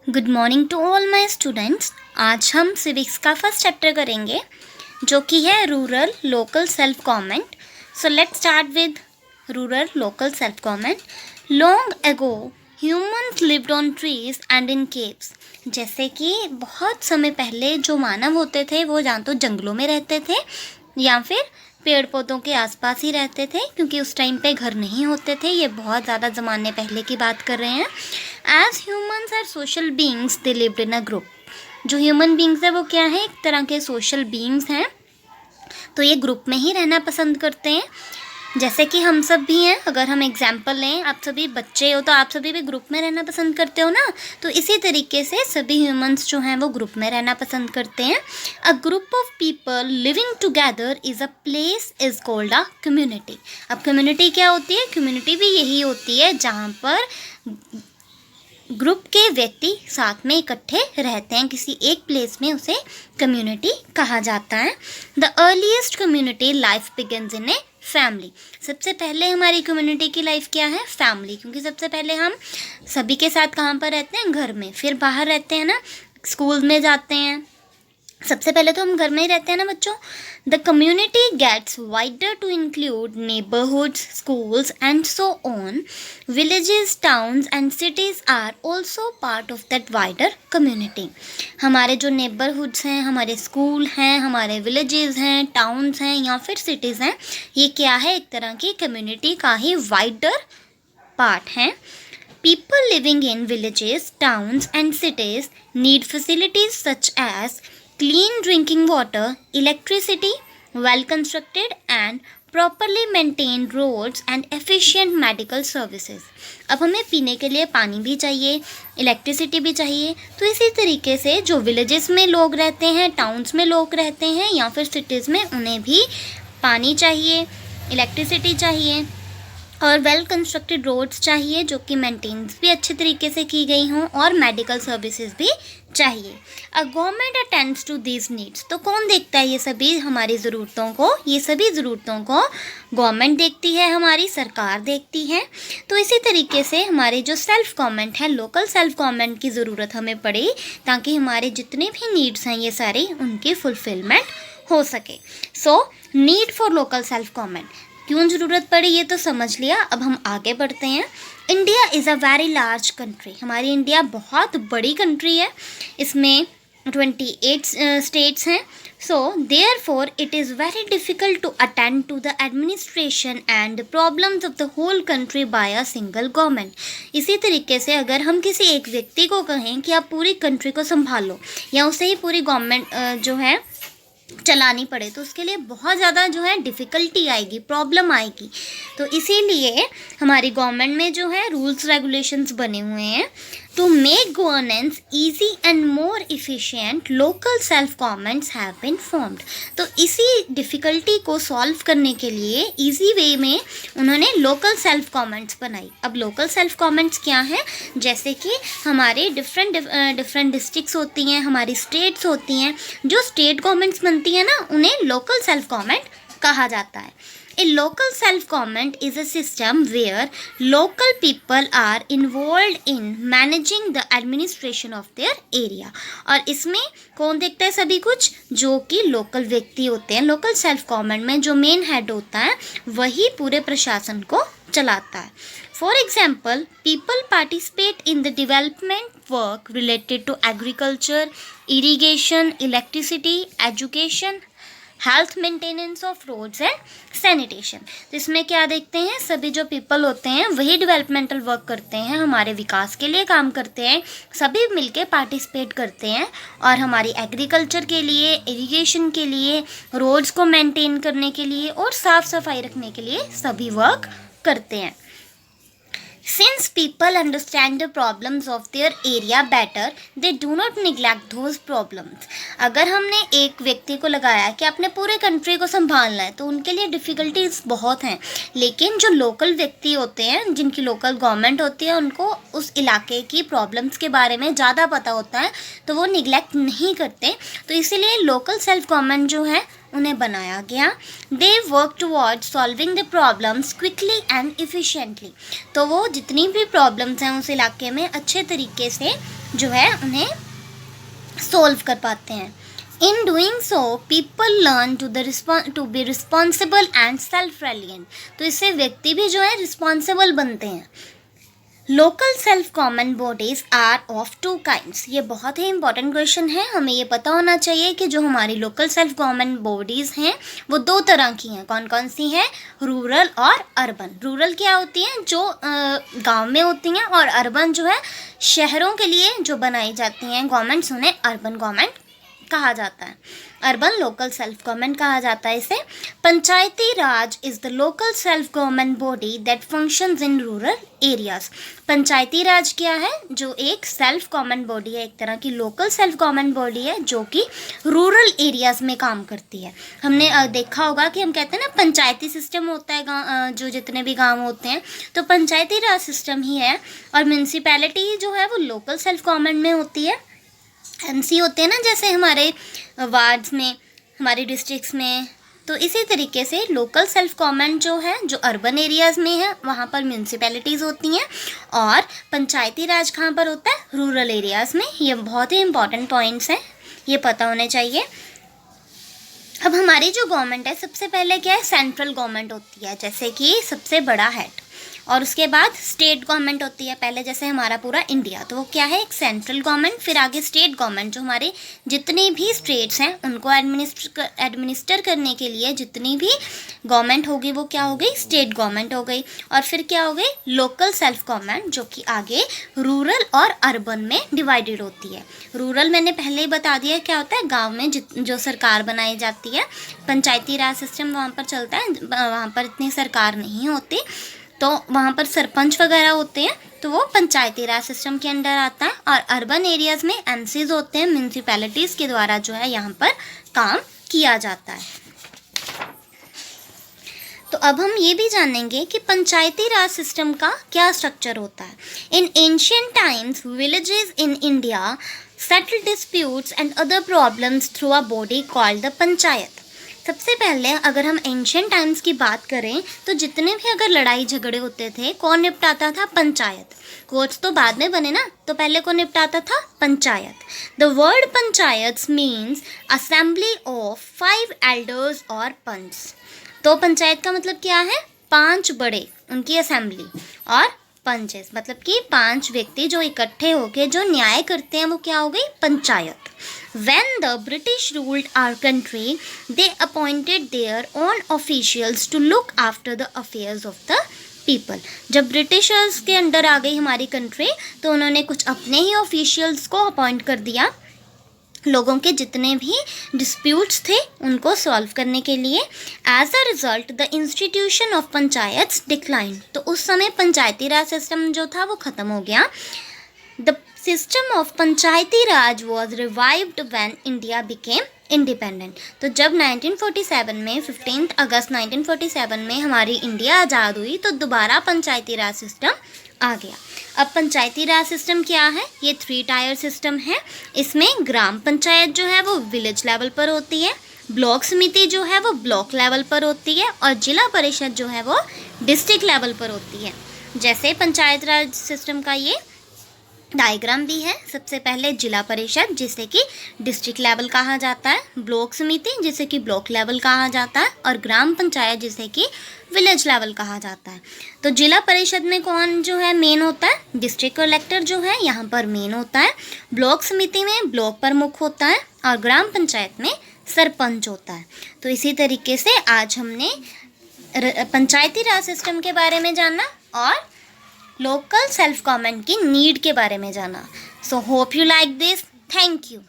Good morning to all my students. आज हम civics का फर्स्ट चैप्टर करेंगे जो कि है rural local self government. So let's start with rural local self government. Long ago humans lived on trees and in caves. जैसे कि बहुत समय पहले जो मानव होते थे वो या तो जंगलों में रहते थे या फिर पेड़ पौधों के आसपास ही रहते थे, क्योंकि उस टाइम पे घर नहीं होते थे। ये बहुत ज़्यादा ज़माने पहले की बात कर रहे हैं। As humans are social beings they lived in a group. जो ह्यूमन बींग्स है वो क्या है, एक तरह के सोशल बींग्स हैं, तो ये ग्रुप में ही रहना पसंद करते हैं। जैसे कि हम सब भी हैं। अगर हम एग्जाम्पल लें, आप सभी बच्चे हो तो आप सभी भी ग्रुप में रहना पसंद करते हो ना। तो इसी तरीके से सभी ह्यूमंस जो हैं वो ग्रुप में रहना पसंद करते हैं। A group of people living together is a place is called a community. अब कम्युनिटी क्या होती है? कम्युनिटी भी यही होती है जहाँ पर ग्रुप के व्यक्ति साथ में इकट्ठे रहते हैं किसी एक प्लेस में, उसे कम्युनिटी कहा जाता है। The earliest community life begins in a family. सबसे पहले हमारी कम्युनिटी की लाइफ क्या है? फैमिली। क्योंकि सबसे पहले हम सभी के साथ कहाँ पर रहते हैं? घर में। फिर बाहर रहते हैं ना, स्कूल में जाते हैं। सबसे पहले तो हम घर में ही रहते हैं ना बच्चों। The community gets wider to include neighbourhoods, schools and so on. Villages, towns and cities are also part of that wider community. हमारे जो नेबरहुड्स हैं, हमारे स्कूल हैं, हमारे विलेजेस हैं, टाउन्स हैं या फिर सिटीज़ हैं, ये क्या है? एक तरह की कम्युनिटी का ही वाइडर पार्ट है। People living in villages, towns and cities need facilities such as clean drinking water, electricity, well-constructed and properly maintained roads and efficient medical services. अब हमें पीने के लिए पानी भी चाहिए, इलेक्ट्रिसिटी भी चाहिए। तो इसी तरीके से जो विलेजेस में लोग रहते हैं, टाउन्स में लोग रहते हैं या फिर सिटीज़ में, उन्हें भी पानी चाहिए, इलेक्ट्रिसिटी चाहिए और वेल कंस्ट्रक्टेड रोड्स चाहिए जो कि मेंटेनेंस भी अच्छे तरीके से की गई हों, और मेडिकल सर्विसेज भी चाहिए। A government attends to these needs. तो कौन देखता है ये सभी हमारी ज़रूरतों को? ये सभी ज़रूरतों को गवर्नमेंट देखती है, हमारी सरकार देखती है। तो इसी तरीके से हमारी जो सेल्फ गवर्नमेंट है, लोकल सेल्फ गवर्नमेंट की ज़रूरत हमें पड़ी ताकि हमारे जितने भी नीड्स हैं ये सारी उनकी फुलफिलमेंट हो सके। So need for local self government क्यों ज़रूरत पड़ी ये तो समझ लिया। अब हम आगे बढ़ते हैं। India is a very large country. हमारी इंडिया बहुत बड़ी कंट्री है। इसमें 28 स्टेट्स हैं। So therefore it is very difficult to attend to the administration and problems of the whole country by a single government. इसी तरीके से अगर हम किसी एक व्यक्ति को कहें कि आप पूरी कंट्री को संभालो या उसे ही पूरी गवर्नमेंट जो है चलानी पड़े, तो उसके लिए बहुत ज़्यादा जो है डिफ़िकल्टी आएगी, प्रॉब्लम आएगी। तो इसीलिए हमारी गवर्नमेंट में जो है रूल्स रेगुलेशंस बने हुए हैं। To make governance easy and more efficient local self governments have been formed. तो इसी डिफ़िकल्टी को सॉल्व करने के लिए ईजी वे में उन्होंने लोकल सेल्फ गवर्नमेंट्स बनाई। अब लोकल सेल्फ गवर्नमेंट्स क्या हैं? जैसे कि हमारे डिफरेंट डिस्ट्रिक्ट्स होती हैं, हमारी स्टेट्स होती हैं। जो स्टेट गवर्नमेंट्स बनती हैं ना, उन्हें लोकल सेल्फ गवर्नमेंट कहा जाता है। A local self-government is a system where local people are involved in managing the administration of their area। और इसमें कौन देखता है सभी कुछ? जो कि लोकल व्यक्ति होते हैं। लोकल सेल्फ गवर्नमेंट में जो मेन हेड होता है वही पूरे प्रशासन को चलाता है। For example, people participate in the development work related to agriculture, irrigation, electricity, education, health maintenance of roads and sanitation. तो इसमें क्या देखते हैं? सभी जो पीपल होते हैं वही डेवलपमेंटल वर्क करते हैं, हमारे विकास के लिए काम करते हैं, सभी मिलके पार्टिसिपेट करते हैं और हमारी एग्रीकल्चर के लिए, इरिगेशन के लिए, रोड्स को मेंटेन करने के लिए और साफ़ सफाई रखने के लिए सभी वर्क करते हैं। Since people understand the problems of their area better, they do not neglect those problems। अगर हमने एक व्यक्ति को लगाया कि आपने पूरे कंट्री को संभालना है, तो उनके लिए डिफ़िकल्टीज बहुत हैं। लेकिन जो लोकल व्यक्ति होते हैं, जिनकी लोकल गवर्नमेंट होती है, उनको उस इलाके की प्रॉब्लम्स के बारे में ज़्यादा पता होता है, तो वो निगलेक्ट नहीं करते। तो इसीलिए लोकल सेल्फ गवर्नमेंट जो है उन्हें बनाया गया। They work towards solving the problems quickly and efficiently. तो वो जितनी भी प्रॉब्लम्स हैं उस इलाके में अच्छे तरीके से जो है उन्हें सोल्व कर पाते हैं। In doing so people learn to be responsible and self reliant. तो इससे व्यक्ति भी जो है रिस्पॉन्सिबल बनते हैं। Local self government bodies are of two kinds. ये बहुत ही इंपॉर्टेंट क्वेश्चन है, हमें ये पता होना चाहिए कि जो हमारी लोकल सेल्फ गवर्नमेंट बॉडीज़ हैं वो दो तरह की हैं। कौन कौन सी हैं? रूरल और अर्बन। रूरल क्या होती हैं? जो गांव में होती हैं, और अर्बन जो है शहरों के लिए जो बनाई जाती हैं गवर्नमेंट्स, उन्हें अर्बन गवर्नमेंट कहा जाता है। अर्बन लोकल सेल्फ गवर्नमेंट कहा जाता है इसे। Panchayati raj is the local self government body that functions in rural areas. Panchayati raj क्या है? जो एक सेल्फ गवर्नमेंट बॉडी है, एक तरह की लोकल सेल्फ गवर्नमेंट बॉडी है जो कि रूरल एरियाज में काम करती है। हमने देखा होगा कि हम कहते हैं ना पंचायती सिस्टम होता है जो जितने भी गांव होते हैं, तो पंचायती राज सिस्टम ही है। और म्यूनसिपैलिटी जो है वो लोकल सेल्फ गवर्नमेंट में होती है। एमसी होते हैं ना जैसे हमारे वार्ड्स में, हमारे डिस्ट्रिक्ट्स में, तो इसी तरीके से लोकल सेल्फ गवर्नमेंट जो है जो अर्बन एरियाज़ में है वहाँ पर म्यूनसिपैलिटीज़ होती हैं, और पंचायती राज कहाँ पर होता है? रूरल एरियाज़ में। ये बहुत ही इंपॉर्टेंट पॉइंट्स हैं, ये पता होने चाहिए। अब हमारी जो गवर्नमेंट है सबसे पहले क्या है? सेंट्रल गवर्नमेंट होती है, जैसे कि सबसे बड़ा हेड, और उसके बाद स्टेट गवर्नमेंट होती है। पहले जैसे हमारा पूरा इंडिया, तो वो क्या है? एक सेंट्रल गवर्नमेंट, फिर आगे स्टेट गवर्नमेंट, जो हमारे जितने भी स्टेट्स हैं उनको एडमिनिस्टर करने के लिए जितनी भी गवर्नमेंट होगी वो क्या हो गई? स्टेट गवर्नमेंट हो गई। और फिर क्या हो गई? लोकल सेल्फ गवर्नमेंट, जो कि आगे रूरल और अर्बन में डिवाइडेड होती है। रूरल मैंने पहले ही बता दिया क्या होता है, गाँव में जो सरकार बनाई जाती है। पंचायती राज सिस्टम वहाँ पर चलता है, वहाँ पर इतनी सरकार नहीं होती, तो वहाँ पर सरपंच वगैरह होते हैं, तो वो पंचायती राज सिस्टम के अंडर आता है। और अर्बन एरियाज़ में एमसीज होते हैं, म्यूनसिपैलिटीज़ के द्वारा जो है यहाँ पर काम किया जाता है। तो अब हम ये भी जानेंगे कि पंचायती राज सिस्टम का क्या स्ट्रक्चर होता है। इन ancient times villages in India settle disputes and other problems through a body called the panchayat. सबसे पहले अगर हम एंशिएंट टाइम्स की बात करें तो जितने भी अगर लड़ाई झगड़े होते थे, कौन निपटाता था? पंचायत। कोर्ट्स तो बाद में बने ना, तो पहले कौन निपटाता था? Panchayat. The word panchayat means assembly of 5 elders और पंच। तो पंचायत का मतलब क्या है? 5 बड़े, उनकी असेंबली, और पंचेस मतलब कि 5 व्यक्ति जो इकट्ठे होकर जो न्याय करते हैं, वो क्या हो गई? Panchayat. When the British ruled our country, they appointed their own officials to look after the affairs of the people. जब ब्रिटिशर्स के अंडर आ गई हमारी कंट्री, तो उन्होंने कुछ अपने ही ऑफिशियल्स को अपॉइंट कर दिया लोगों के जितने भी डिस्प्यूट्स थे उनको सॉल्व करने के लिए। As a result the institution of panchayat decline. तो उस समय पंचायती राज सिस्टम जो था वो ख़त्म हो गया। The system of Panchayati Raj was revived when India became independent. तो जब 1947 में 15 अगस्त 1947 में हमारी इंडिया आज़ाद हुई, तो दोबारा पंचायती राज सिस्टम आ गया। अब पंचायती राज सिस्टम क्या है? ये 3 टायर सिस्टम है। इसमें ग्राम पंचायत जो है वो विलेज लेवल पर होती है, ब्लॉक समिति जो है वो ब्लॉक लेवल पर होती है, और जिला परिषद जो है वो डिस्ट्रिक्ट लेवल पर होती है। जैसे पंचायत राज सिस्टम का ये डायग्राम भी है। सबसे पहले जिला परिषद जिसे कि डिस्ट्रिक्ट लेवल कहा जाता है, ब्लॉक समिति जिसे कि ब्लॉक लेवल कहा जाता है, और ग्राम पंचायत जिसे कि विलेज लेवल कहा जाता है। तो जिला परिषद में कौन जो है मेन होता है? डिस्ट्रिक्ट कलेक्टर जो है यहाँ पर मेन होता है। ब्लॉक समिति में ब्लॉक प्रमुख होता है, और ग्राम पंचायत में सरपंच होता है। तो इसी तरीके से आज हमने पंचायती राज सिस्टम के बारे में जाना और लोकल सेल्फ गवर्नमेंट की नीड के बारे में जाना। So hope you like this. Thank you.